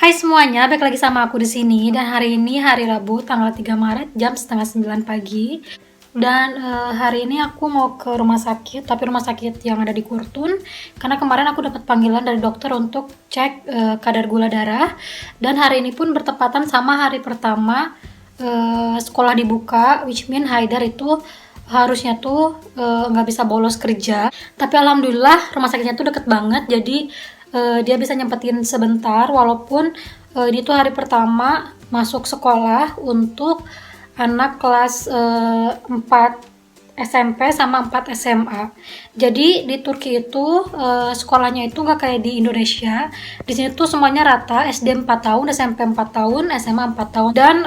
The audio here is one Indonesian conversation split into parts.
Hai semuanya, balik lagi sama aku di sini. Dan hari ini hari Rabu tanggal 3 Maret jam setengah 9 pagi. Dan hari ini aku mau ke rumah sakit, tapi rumah sakit yang ada di Kurtun. Karena kemarin aku dapat panggilan dari dokter untuk cek kadar gula darah. Dan hari ini pun bertepatan sama hari pertama sekolah dibuka, which mean Haidar itu harusnya tuh nggak bisa bolos kerja. Tapi alhamdulillah rumah sakitnya tuh deket banget, jadi dia bisa nyempetin sebentar walaupun ini tuh hari pertama masuk sekolah untuk anak kelas 4 SMP sama 4 SMA. Jadi di Turki itu sekolahnya itu nggak kayak di Indonesia. Di sini tuh semuanya rata, SD 4 tahun, SMP 4 tahun, SMA 4 tahun. Dan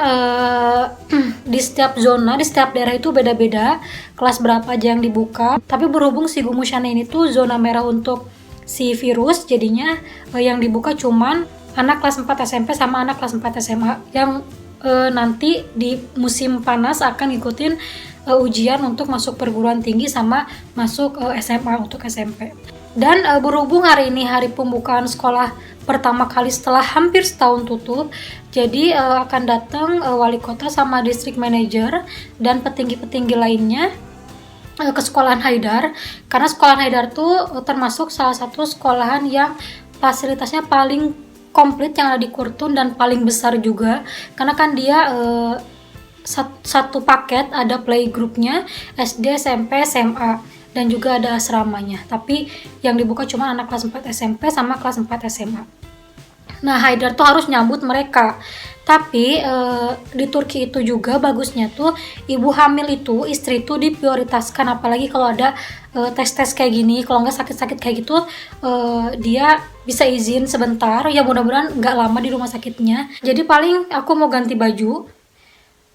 di setiap zona, di setiap daerah itu beda-beda kelas berapa aja yang dibuka. Tapi berhubung si Gumusyane ini tuh zona merah untuk si virus, jadinya yang dibuka cuman anak kelas 4 SMP sama anak kelas 4 SMA yang nanti di musim panas akan ngikutin ujian untuk masuk perguruan tinggi sama masuk SMA untuk SMP. Dan berhubung hari ini hari pembukaan sekolah pertama kali setelah hampir setahun tutup, jadi akan datang wali kota sama district manager dan petinggi-petinggi lainnya ke sekolahan Haidar, karena sekolahan Haidar tuh termasuk salah satu sekolahan yang fasilitasnya paling komplit yang ada di Kurtun dan paling besar juga, karena kan dia satu paket, ada playgroupnya SD, SMP, SMA dan juga ada asramanya. Tapi yang dibuka cuma anak kelas 4 SMP sama kelas 4 SMA. Nah, Haidar tuh harus nyambut mereka. Tapi di Turki itu juga bagusnya tuh ibu hamil itu, istri itu diprioritaskan, apalagi kalau ada tes-tes kayak gini. Kalau nggak sakit-sakit kayak gitu, dia bisa izin sebentar. Ya mudah-mudahan nggak lama di rumah sakitnya. Jadi paling aku mau ganti baju,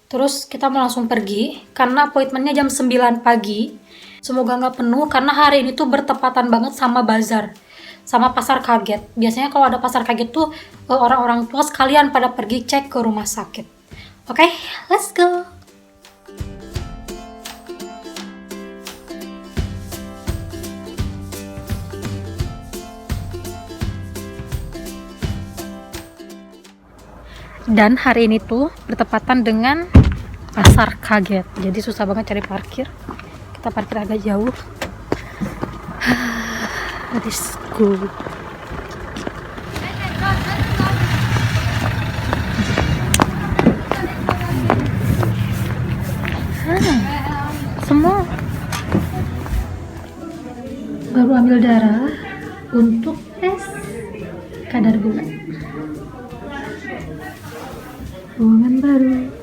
terus kita mau langsung pergi karena appointmentnya jam 9 pagi. Semoga nggak penuh karena hari ini tuh bertepatan banget sama bazar, sama pasar kaget. Biasanya kalau ada pasar kaget tuh orang-orang tua sekalian pada pergi cek ke rumah sakit. Oke, let's go. Dan hari ini tuh bertepatan dengan pasar kaget. Jadi susah banget cari parkir. Kita parkir agak jauh. Let's go. Semua baru ambil darah untuk tes kadar gula. Ruangan baru.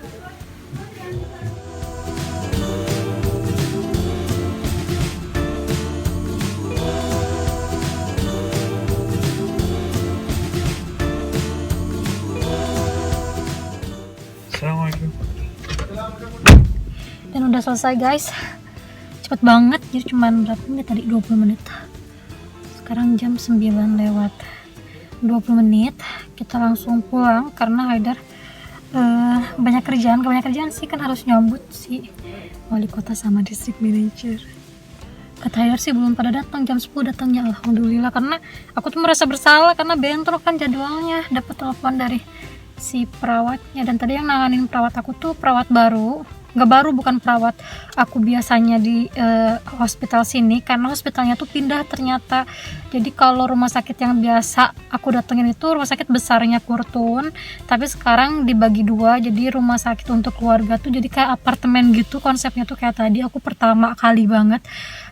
Assalamualaikum. Dan udah selesai guys, cepet banget, jadi cuman berapa menit tadi, 20 menit. Sekarang jam 9 lewat 20 menit, kita langsung pulang karena Haidar banyak kerjaan sih, kan harus nyambut si wali kota sama district manager. Kata Haidar sih belum pada datang, jam 10 datangnya, alhamdulillah. Karena aku tuh merasa bersalah karena bentrok kan jadwalnya. Dapat telepon dari si perawatnya, dan tadi yang nanganin perawat aku tuh perawat baru. Nggak baru, bukan perawat aku biasanya di hospital sini, karena hospitalnya tuh pindah ternyata. Jadi kalau rumah sakit yang biasa aku datengin itu rumah sakit besarnya Kurtun, tapi sekarang dibagi dua, jadi rumah sakit untuk keluarga tuh jadi kayak apartemen gitu konsepnya tuh. Kayak tadi aku pertama kali banget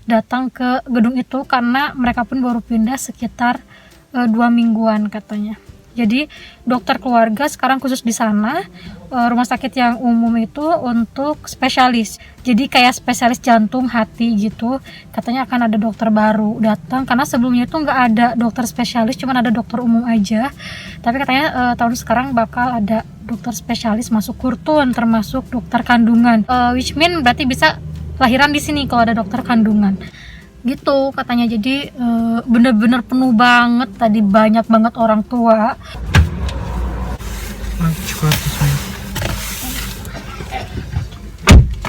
datang ke gedung itu karena mereka pun baru pindah sekitar 2 mingguan katanya. Jadi dokter keluarga sekarang khusus di sana. Rumah sakit yang umum itu untuk spesialis. Jadi kayak spesialis jantung, hati gitu. Katanya akan ada dokter baru datang karena sebelumnya itu nggak ada dokter spesialis, cuma ada dokter umum aja. Tapi katanya tahun sekarang bakal ada dokter spesialis masuk Kurtun, termasuk dokter kandungan. Which mean berarti bisa lahiran di sini kalau ada dokter kandungan. Gitu katanya. Jadi bener-bener penuh banget tadi, banyak banget orang tua.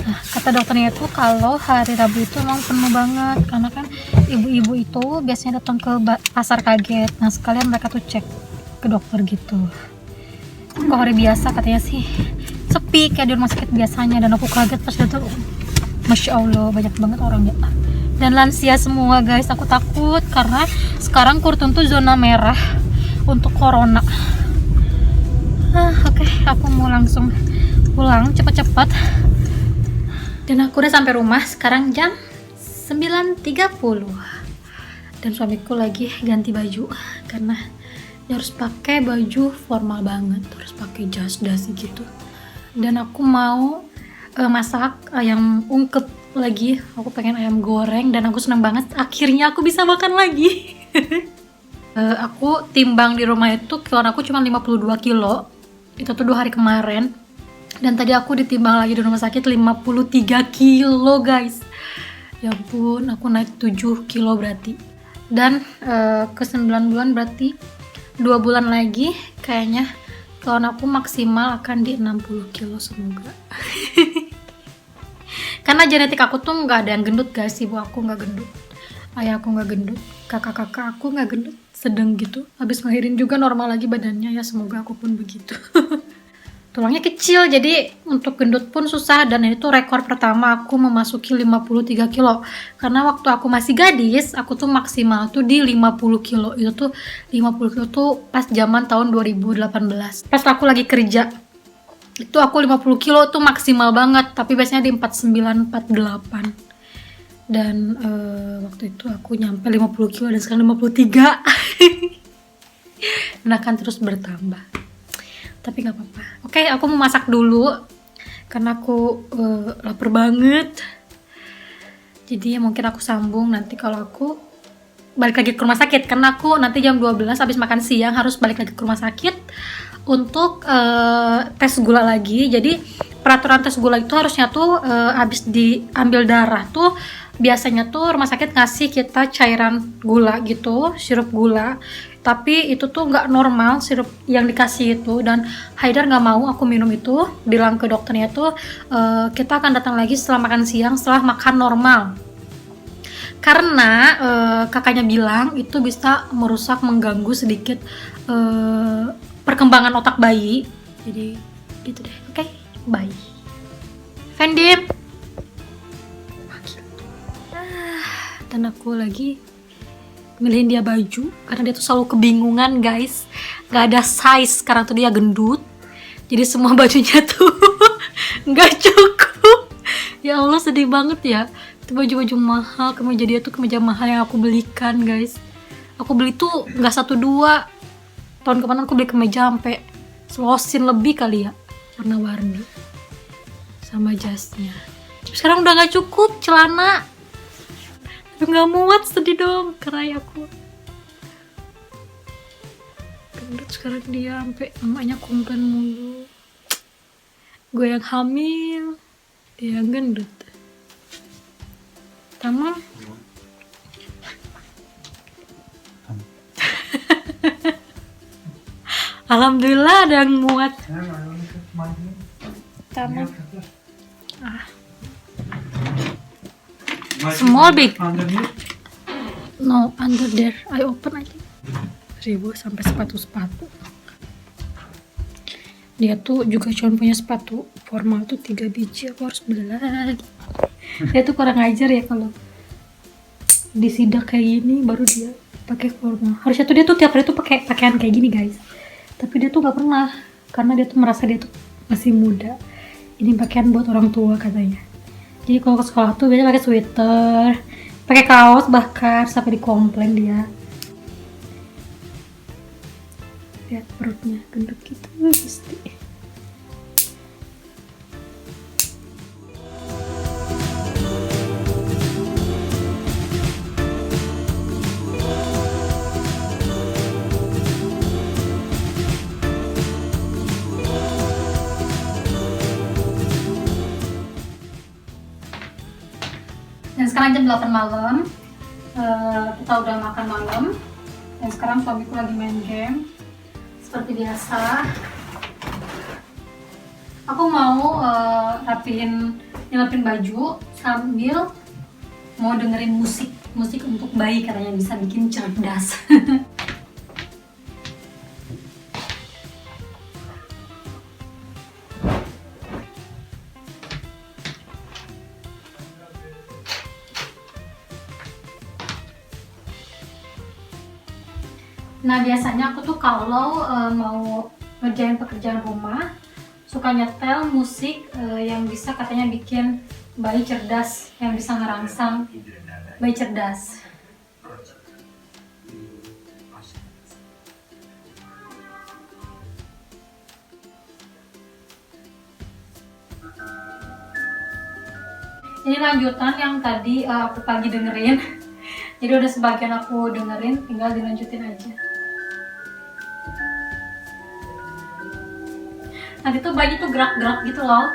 Nah, kata dokternya itu kalau hari Rabu itu emang penuh banget karena kan ibu-ibu itu biasanya datang ke pasar kaget. Nah sekalian mereka tuh cek ke dokter gitu. Kok hari biasa katanya sih sepi kayak di rumah sakit biasanya, dan aku kaget pas datang. Masya Allah, banyak banget orangnya dan lansia semua guys. Aku takut karena sekarang Kurtun tuh zona merah untuk corona. Oke, aku mau langsung pulang cepet-cepet. Dan aku udah sampai rumah sekarang jam 9.30 dan suamiku lagi ganti baju karena dia harus pakai baju formal banget, harus pakai jas gitu. Dan aku mau masak ayam ungkep lagi. Aku pengen ayam goreng dan aku seneng banget akhirnya aku bisa makan lagi. Aku timbang di rumah itu kiloan aku cuma 52 kilo. Itu tuh 2 hari kemarin. Dan tadi aku ditimbang lagi di rumah sakit 53 kilo guys. Ya ampun, aku naik 7 kilo berarti. Dan ke 9 bulan berarti 2 bulan lagi kayaknya kiloan aku maksimal akan di 60 kilo semoga. Karena genetik aku tuh nggak ada yang gendut guys. Ibu aku nggak gendut, ayah aku nggak gendut, kakak-kakak aku nggak gendut, sedang gitu. Habis ngelahirin juga normal lagi badannya, ya semoga aku pun begitu. Tulangnya kecil jadi untuk gendut pun susah. Dan ini tuh rekor pertama aku memasuki 53 kilo. Karena waktu aku masih gadis aku tuh maksimal tuh di 50 kilo. Itu tuh 50 kilo tuh pas zaman tahun 2018 pas aku lagi kerja. Itu aku 50 kilo tuh maksimal banget, tapi biasanya di 49, 48. Dan waktu itu aku nyampe 50 kilo dan sekarang 53. Dan akan terus bertambah, tapi nggak apa-apa. Oke, aku mau masak dulu karena aku lapar banget. Jadi mungkin aku sambung nanti kalau aku balik lagi ke rumah sakit, karena aku nanti jam 12 habis makan siang harus balik lagi ke rumah sakit untuk tes gula lagi. Jadi peraturan tes gula itu harusnya tuh habis diambil darah tuh biasanya tuh rumah sakit ngasih kita cairan gula gitu, sirup gula. Tapi itu tuh nggak normal sirup yang dikasih itu, dan Haidar nggak mau aku minum itu. Bilang ke dokternya tuh kita akan datang lagi setelah makan siang, setelah makan normal. Karena kakaknya bilang itu bisa merusak, mengganggu sedikit perkembangan otak bayi. Jadi gitu deh. Oke, bye. Fendim. Dan aku lagi milihin dia baju karena dia tuh selalu kebingungan guys, nggak ada size. Sekarang tuh dia gendut, jadi semua bajunya tuh nggak cukup. Ya Allah, sedih banget ya. Itu baju-baju mahal, kemeja dia tuh kemeja mahal yang aku belikan guys. Aku beli tuh nggak 1-2. Tahun kemarin aku beli kemeja sampai selosin lebih kali ya, warna-warni sama jasnya. Sekarang udah nggak cukup celana. Tapi nggak muat, sedih dong karena aku gendut. Sekarang dia sampai emaknya komplain mulu. Gue yang hamil, dia yang gendut. Tamam. Alhamdulillah ada yang muat. Tamam. Small big. No, under there. I open I think. 1000 sampai sepatu. Dia tuh juga cuma punya sepatu formal tuh 3 biji. Aku harus beli lagi. Dia tuh kurang ajar ya kalau disidak kayak gini baru dia pakai formal. Harusnya tuh dia tuh tiap hari tuh pakai pakaian kayak gini guys. Tapi dia tuh nggak pernah karena dia tuh merasa dia tuh masih muda. Ini pakaian buat orang tua katanya. Jadi kalau ke sekolah tuh biasanya pakai sweater, pakai kaos, bahkan sampai dikomplain dia. Lihat perutnya gendut gitu, pasti. Dan sekarang jam 8 malam, kita udah makan malam. Dan sekarang suamiku lagi main game seperti biasa. Aku mau nyelapin baju sambil mau dengerin musik untuk bayi, katanya bisa bikin cerdas. Nah, biasanya aku tuh kalau mau ngerjain pekerjaan rumah suka nyetel musik yang bisa katanya bikin bayi cerdas, yang bisa ngerangsang bayi cerdas. Ini lanjutan yang tadi aku pagi dengerin. Jadi udah sebagian aku dengerin, tinggal dilanjutin aja. Nanti tuh bayi tuh gerak-gerak gitu loh.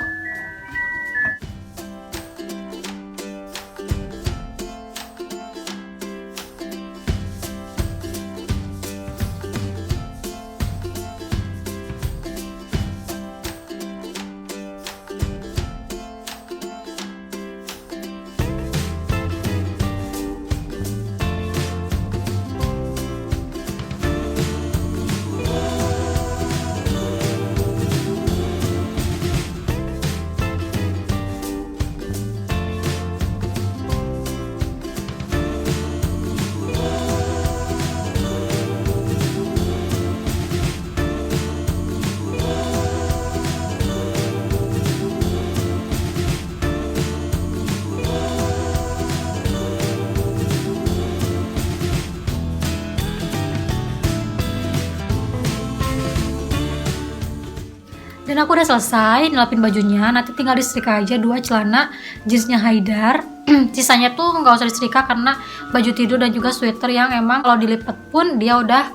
Dan aku udah selesai nyelapin bajunya, nanti tinggal disetrika aja 2 celana jeansnya Haidar. Sisanya tuh nggak usah disetrika karena baju tidur dan juga sweater yang emang kalau dilipat pun dia udah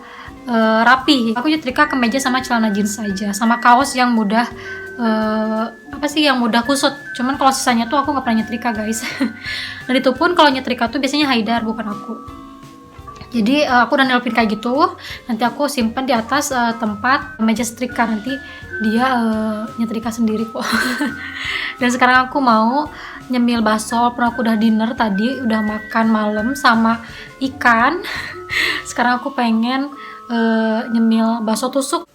rapi. Aku nyetrika kemeja sama celana jeans aja, sama kaos yang mudah yang mudah kusut. Cuman kalau sisanya tuh aku nggak pernah nyetrika guys. Dan itu pun kalau nyetrika tuh biasanya Haidar, bukan aku. Jadi aku udah nelpin kayak gitu, nanti aku simpan di atas tempat meja setrika, nanti dia nyetrika sendiri kok. Dan sekarang aku mau nyemil bakso, walaupun aku udah dinner tadi, udah makan malam sama ikan. Sekarang aku pengen nyemil bakso tusuk.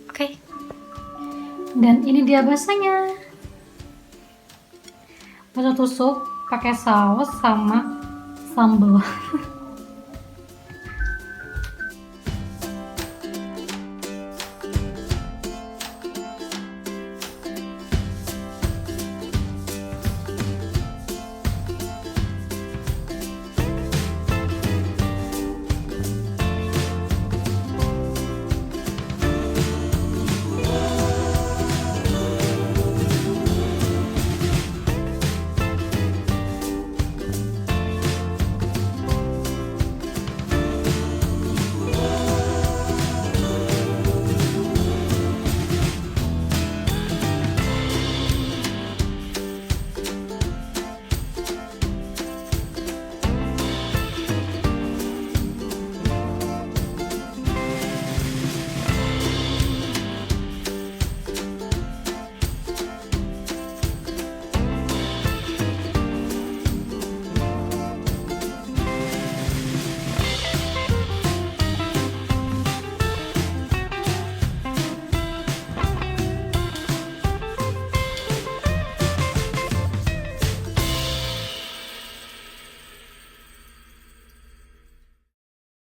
Oke. Dan ini dia baksonya. Bakso tusuk pakai saus sama sambal.